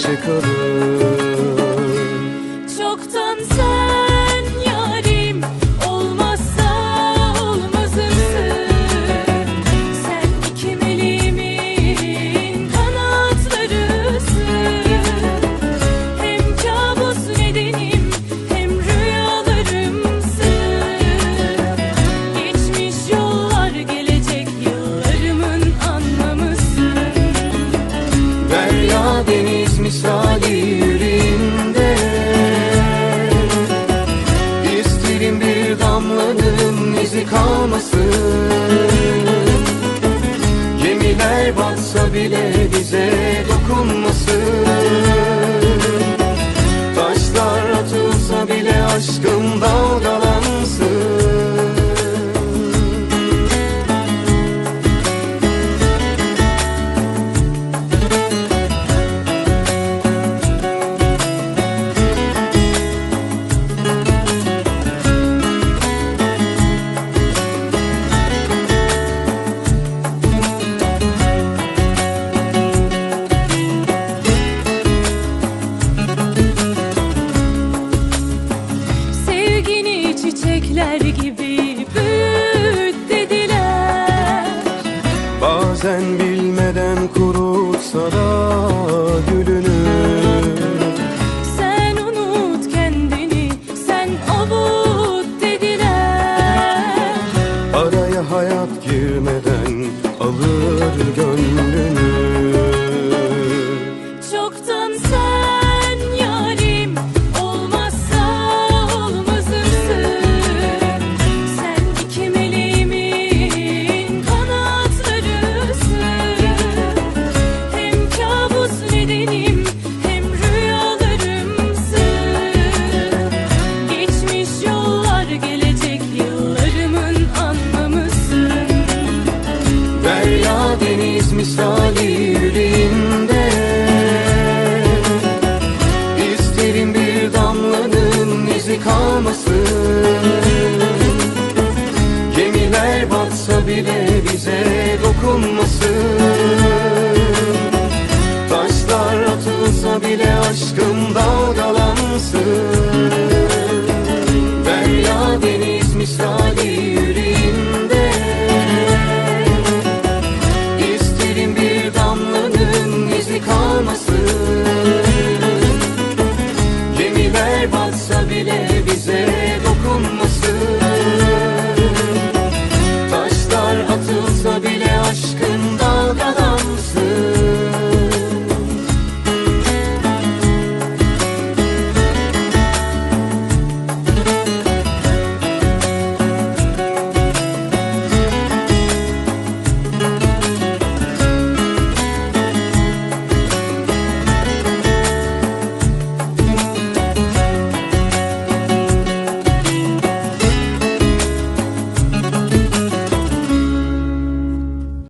çiçek alır. Çoktan sen yarim, olmazsa olmazımsın. Sen iki meleğimin kanatlarısın. Hem kabus nedenim hem rüyalarımsın. Geçmiş yollar, gelecek yıllarımın anlamısın. Derya deniz misali yüreğimde, İsterim bir damlanın izi kalmasın. Gemiler batsa bile bize dokunmasın. Taşlar atılsa bile aşkım dalgalansın. Çiçekler gibi büyüt dediler. Bazen bilmeden kurutsa da gülünü. Sen unut kendini, sen avut dediler. Araya hayat girmeden alır gönlünü. Çoktan sen yarim, olmazsa olmazımsın. Sen iki meleğimin kanatlarısın. Hem kabus nedenim hem rüyalarımsın. Geçmiş yollar, gelecek yıllarımın anlamısın. Derya deniz misali yüreğimde, İsterim bir damlanın izi kalmasın. Gemiler batsa bile bize dokunmasın. Taşlar atılsa bile aşkım dalgalansın. Derya deniz misali